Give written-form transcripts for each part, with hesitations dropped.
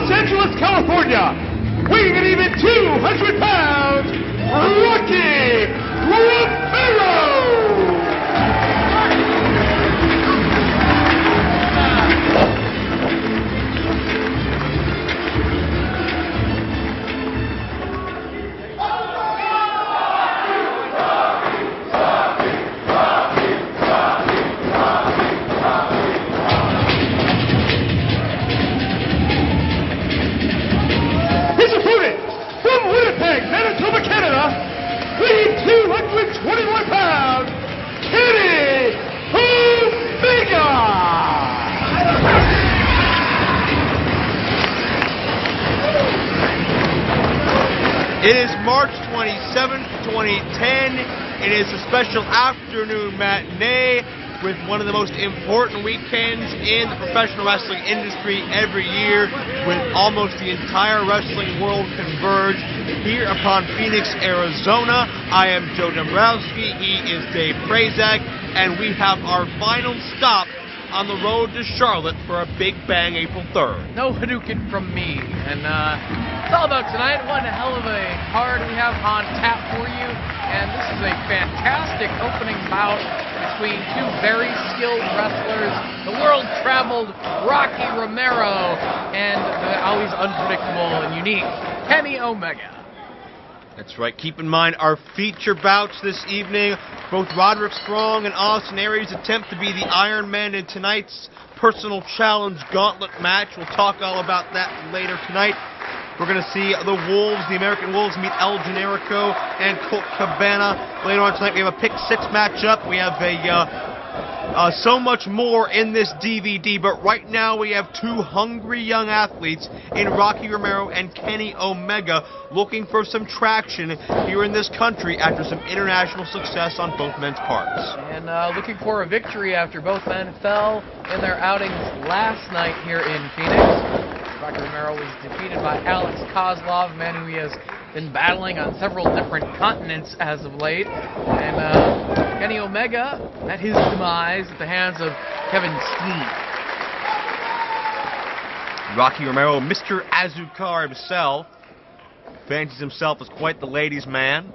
Los Angeles, California, weighing an even 200 pounds, Rocky Romero! Weighing 221 pounds, Kenny Omega! It is March 27th, 2010. It is a special afternoon matinee with one of the most important weekends in the professional wrestling industry every year, with almost the entire wrestling world converged here upon Phoenix, Arizona. I am Joe Dombrowski, he is Dave Prazak, and we have our final stop on the road to Charlotte for a Big Bang April 3rd. No Hadouken from me, and it's all about tonight. One hell of a card we have on tap for you, and this is a fantastic opening bout between two very skilled wrestlers, the world-traveled Rocky Romero and the always unpredictable and unique Kenny Omega. That's right. Keep in mind our feature bouts this evening. Both Roderick Strong and Austin Aries attempt to be the Iron Man in tonight's personal challenge gauntlet match. We'll talk all about that later tonight. We're going to see the Wolves, the American Wolves, meet El Generico and Colt Cabana. Later on tonight, we have a pick six matchup. We have so much more in this DVD, but right now we have two hungry young athletes in Rocky Romero and Kenny Omega looking for some traction here in this country after some international success on both men's parts. And looking for a victory after both men fell in their outings last night here in Phoenix. Rocky Romero was defeated by Alex Kozlov, a man who he has been battling on several different continents as of late. And Kenny Omega met his demise at the hands of Kevin Steen. Rocky Romero, Mr. Azucar himself, fancies himself as quite the ladies' man.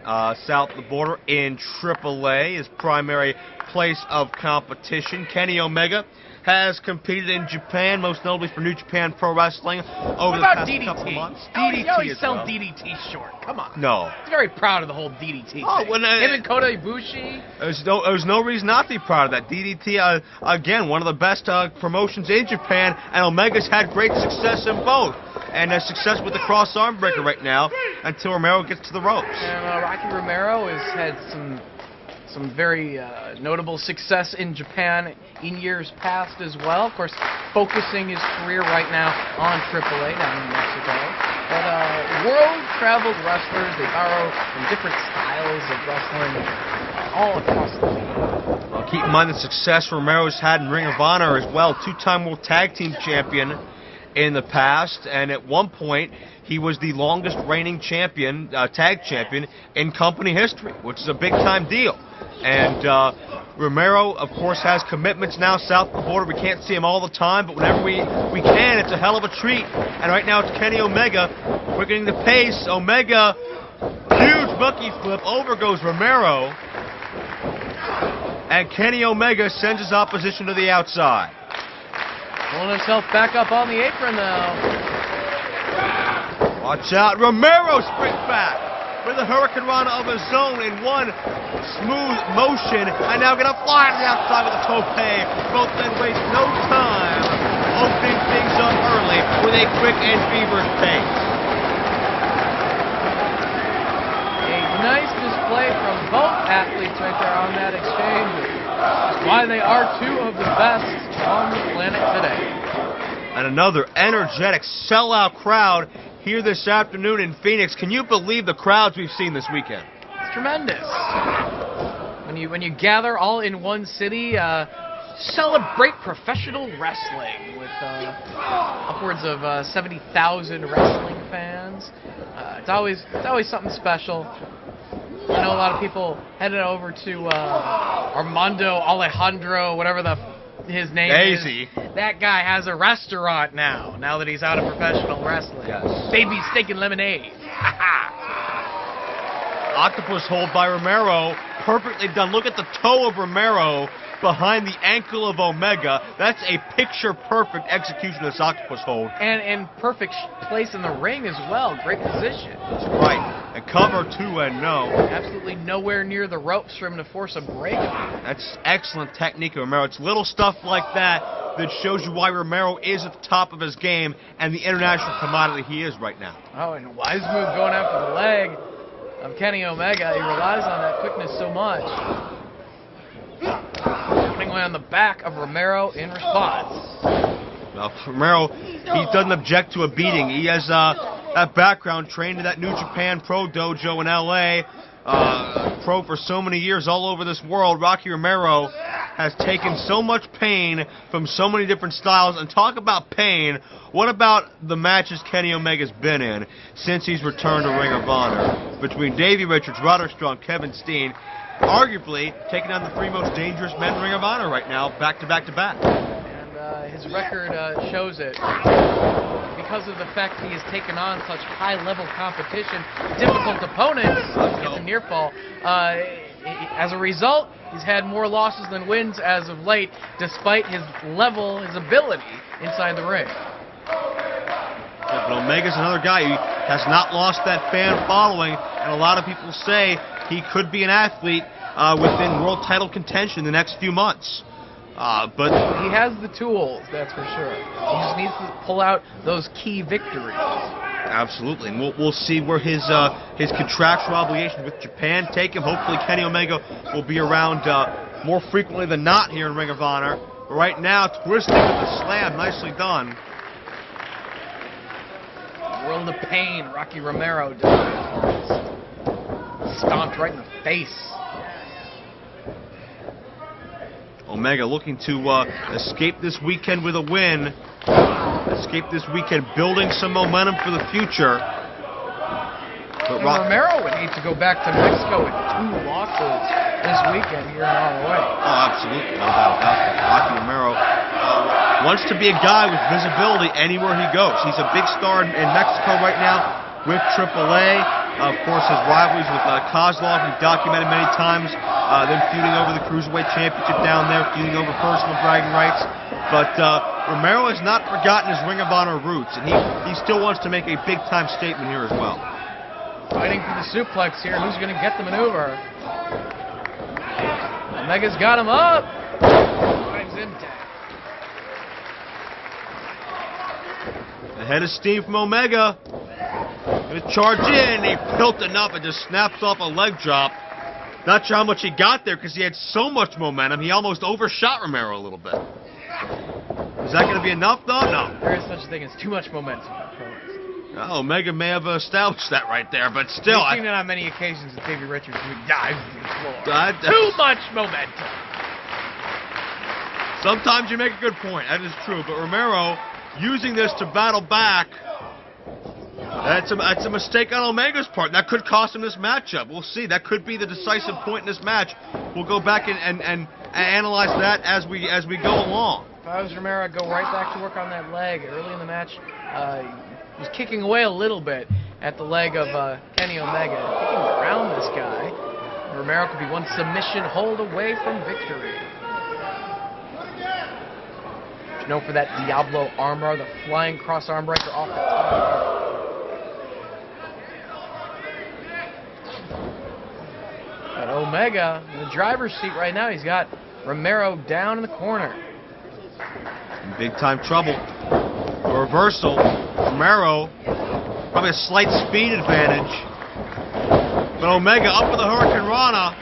South of the border in AAA, his primary place of competition. Kenny Omega has competed in Japan, most notably for New Japan Pro Wrestling over the past couple months. DDT, you always sell DDT short. Come on. No. He's very proud of the whole DDT thing. When, him and Kota Ibushi. There's no reason not to be proud of that. DDT, again, one of the best promotions in Japan, and Omega's had great success in both. And has success with the cross arm breaker right now until Romero gets to the ropes. And Rocky Romero has had some very notable success in Japan in years past as well. Of course, focusing his career right now on AAA down in Mexico. But world-traveled wrestlers, they borrow from different styles of wrestling all across the league. Well, keep in mind the success Romero's had in Ring of Honor as well. Two-time World Tag Team Champion in the past, and at one point he was the longest reigning champion, tag champion in company history, which is a big-time deal. And Romero, of course, has commitments now south of the border. We can't see him all the time, but whenever we can, it's a hell of a treat. And right now it's Kenny Omega quickening the pace. Omega, huge monkey flip, over goes Romero. And Kenny Omega sends his opposition to the outside. Pulling himself back up on the apron now. Watch out, Romero springs back with a Hurricane Rana of his own in one smooth motion. And now going to fly to the outside with a tope. Both men waste no time opening things up early with a quick and feverish pace. A nice display from both athletes right there on that exchange. Why they are two of the best on the planet today. And another energetic sellout crowd here this afternoon in Phoenix. Can you believe the crowds we've seen this weekend? It's tremendous. When you gather all in one city, celebrate professional wrestling with upwards of 70,000 wrestling fans. It's always something special. I know a lot of people headed over to Armando Alejandro, whatever the his name Daisy. is. That guy has a restaurant now that he's out of professional wrestling. Yes. Baby Steak and Lemonade. Octopus hold by Romero. Perfectly done. Look at the toe of Romero behind the ankle of Omega. That's a picture-perfect execution of this octopus hold. And perfect place in the ring as well. Great position. That's right. And cover 2 and no. Absolutely nowhere near the ropes for him to force a break. That's excellent technique of Romero. It's little stuff like that that shows you why Romero is at the top of his game and the international commodity he is right now. Oh, and wise move going after the leg of Kenny Omega. He relies on that quickness so much. Putting away on the back of Romero in response. Well, Romero, he doesn't object to a beating. He has that background, trained in that New Japan Pro Dojo in L.A., pro for so many years all over this world. Rocky Romero has taken so much pain from so many different styles. And talk about pain, what about the matches Kenny Omega's been in since he's returned to Ring of Honor? Between Davey Richards, Roderick Strong, Kevin Steen, arguably taking on the 3 most dangerous men in Ring of Honor right now, back to back to back. And his record shows it. Because of the fact he has taken on such high-level competition, difficult opponents, it's a near fall. As a result, he's had more losses than wins as of late, despite his level, his ability inside the ring. Yeah, but Omega's another guy who has not lost that fan following, and a lot of people say he could be an athlete within world title contention in the next few months. But he has the tools, that's for sure. He just needs to pull out those key victories. Absolutely, and we'll see where his contractual obligations with Japan take him. Hopefully Kenny Omega will be around more frequently than not here in Ring of Honor. But right now, twisting with the slam, nicely done. World of pain, Rocky Romero does. Stomped right in the face. Omega looking to escape this weekend with a win. Escape this weekend building some momentum for the future. But Romero would need to go back to Mexico with 2 losses this weekend here in ROH. Oh, absolutely. No doubt about that. Rocky Romero wants to be a guy with visibility anywhere he goes. He's a big star in Mexico right now with AAA. Of course, his rivalries with Kozlov, we've documented many times, them feuding over the Cruiserweight Championship down there, feuding over personal bragging rights. But Romero has not forgotten his Ring of Honor roots, and he still wants to make a big-time statement here as well. Fighting for the suplex here. Who's going to get the maneuver? Omega's got him up. Finds impact. The head of steam from Omega. Going to charge in. He built enough and just snaps off a leg drop. Not sure how much he got there because he had so much momentum. He almost overshot Romero a little bit. Is that going to be enough, though? No. There is such a thing as too much momentum. Oh, Omega may have established that right there, but still. We've seen it on many occasions with Davey Richards who dives to the floor. Too much momentum. Sometimes you make a good point. That is true. But Romero using this to battle back. That's a mistake on Omega's part. That could cost him this matchup. We'll see. That could be the decisive point in this match. We'll go back and analyze that as we go along. If I was Romero, I'd go right back to work on that leg. Early in the match, he was kicking away a little bit at the leg of Kenny Omega. Kicking around this guy. Romero could be one submission hold away from victory. Known for that Diablo armbar, the flying cross arm breaker off the top. But Omega in the driver's seat right now. He's got Romero down in the corner. In big time trouble. A reversal. Romero, probably a slight speed advantage. But Omega up with the Hurricane Rana.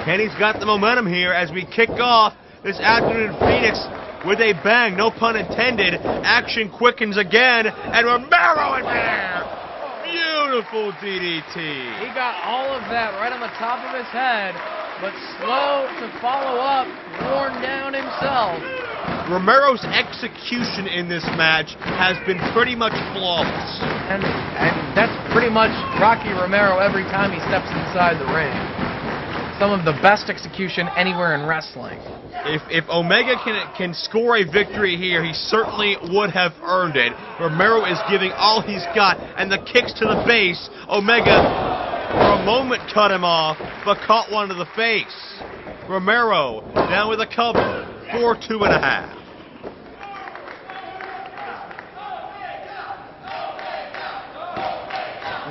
Kenny's got the momentum here as we kick off this afternoon in Phoenix with a bang, no pun intended. Action quickens again, and Romero in there. Beautiful DDT. He got all of that right on the top of his head, but slow to follow up, worn down himself. Romero's execution in this match has been pretty much flawless. And that's pretty much Rocky Romero every time he steps inside the ring. some of the best execution anywhere in wrestling. If Omega can score a victory here, he certainly would have earned it. Romero is giving all he's got, and the kicks to the base. Omega, for a moment, cut him off, but caught one to the face. Romero down with a cover for 2.5.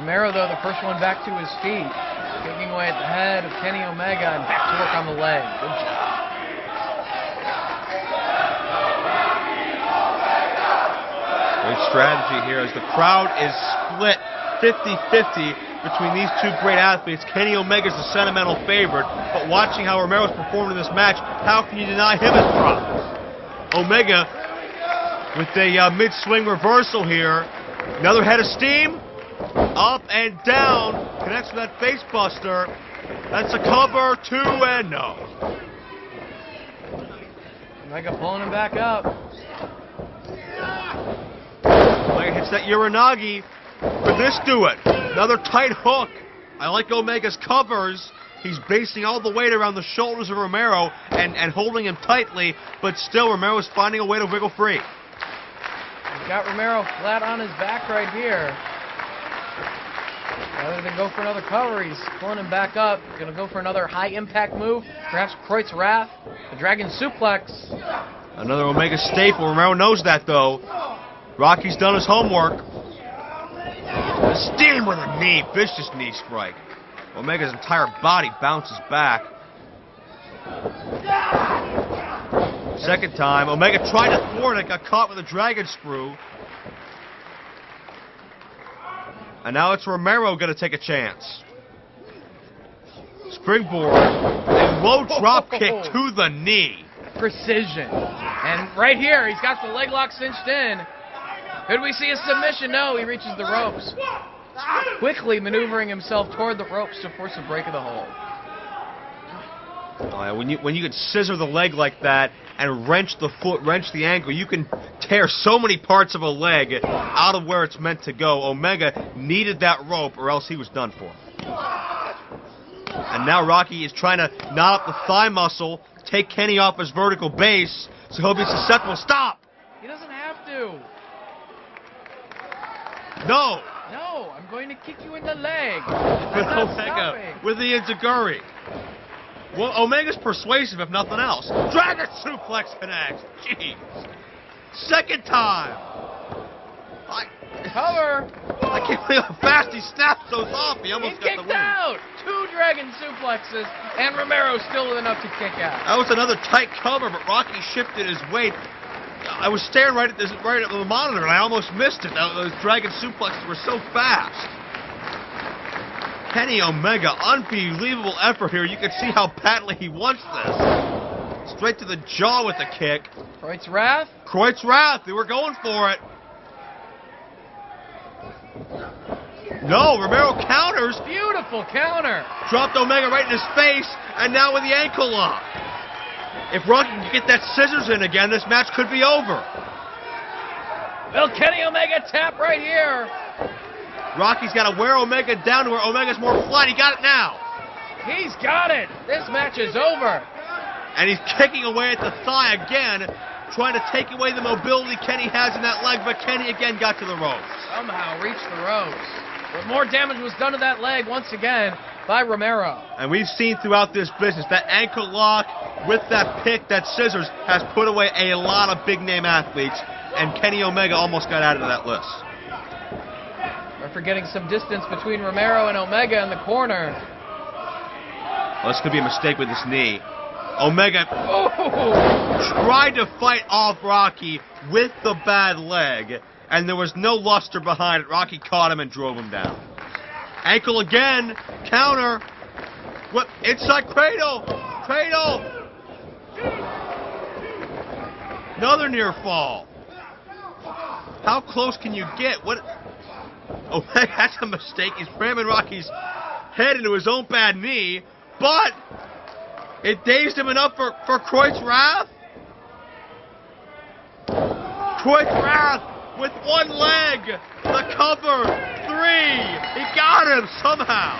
Romero, though, the first one back to his feet. Kicking away at the head of Kenny Omega and back to work on the leg. Good job. Great strategy here as the crowd is split 50-50 between these two great athletes. Kenny Omega's the sentimental favorite, but watching how Romero's performed in this match, how can you deny him his props? Omega with a mid-swing reversal here. Another head of steam. Up and down. Connects with that face buster. That's a cover, 2 and no. Omega pulling him back up. Omega hits that Uranagi. Could this do it? Another tight hook. I like Omega's covers. He's basing all the weight around the shoulders of Romero and holding him tightly, but still Romero's finding a way to wiggle free. He's got Romero flat on his back right here. Rather than go for another cover, he's pulling him back up. Going to go for another high-impact move, perhaps Kreutz Wrath, the Dragon Suplex. Another Omega staple. Romero knows that, though. Rocky's done his homework. Steam with a knee, vicious knee strike. Omega's entire body bounces back. Second time, Omega tried to thwart it, got caught with a dragon screw. And now it's Romero going to take a chance. Springboard, a low drop kick to the knee. Precision. And right here, he's got the leg lock cinched in. Could we see a submission? No, he reaches the ropes. Quickly maneuvering himself toward the ropes to force a break of the hold. Oh, yeah, when you can scissor the leg like that and wrench the foot, wrench the ankle, you can tear so many parts of a leg out of where it's meant to go. Omega needed that rope or else he was done for. And now Rocky is trying to knot up the thigh muscle, take Kenny off his vertical base, so he'll be susceptible. Stop! He doesn't have to. No! No, I'm going to kick you in the leg. With Omega, with the Enziguri. Well, Omega's persuasive, if nothing else. Dragon suplex connects. Jeez. Second time. Cover. I can't believe how fast he snaps those off. He almost got the win. Kicked out. 2 dragon suplexes, and Romero still with enough to kick out. That was another tight cover, but Rocky shifted his weight. I was staring right at the monitor, and I almost missed it. Those dragon suplexes were so fast. Kenny Omega, unbelievable effort here. You can see how badly he wants this. Straight to the jaw with the kick. Kreutz Wrath? Kreutz Wrath, they were going for it. No, Romero counters. Beautiful counter. Dropped Omega right in his face, and now with the ankle lock. If Rocky can get that scissors in again, this match could be over. Will Kenny Omega tap right here? Rocky's got to wear Omega down to where Omega's more flat. He got it now. He's got it. This match is over. And he's kicking away at the thigh again, trying to take away the mobility Kenny has in that leg, but Kenny again got to the ropes. Somehow reached the ropes. But more damage was done to that leg once again by Romero. And we've seen throughout this business that ankle lock with that pick, that scissors, has put away a lot of big-name athletes, and Kenny Omega almost got added to that list. We're getting some distance between Romero and Omega in the corner. Well, this could be a mistake with this knee. Omega tried to fight off Rocky with the bad leg, and there was no luster behind it. Rocky caught him and drove him down. Ankle again. Counter. What? Inside cradle. Cradle. Another near fall. How close can you get? What? Oh, that's a mistake. He's ramming Rocky's head into his own bad knee, but it dazed him enough for Kreutz Wrath. Kreutz Wrath with one leg. The cover. 3. He got him somehow.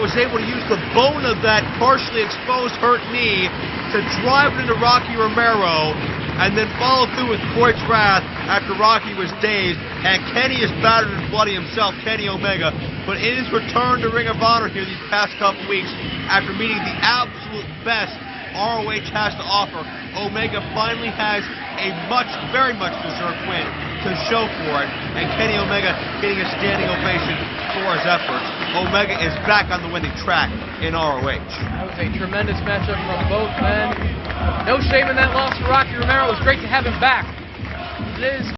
was able to use the bone of that partially exposed hurt knee to drive it into Rocky Romero and then follow through with Croyd's Wrath after Rocky was dazed. And Kenny is battered and bloody himself, Kenny Omega. But in his return to Ring of Honor here these past couple weeks, after meeting the absolute best ROH has to offer, Omega finally has a very much deserved win to show for it, and Kenny Omega getting a standing ovation for his efforts. Omega is back on the winning track in ROH. That was a tremendous matchup from both men. No shame in that loss for Rocky Romero. It was great to have him back. It is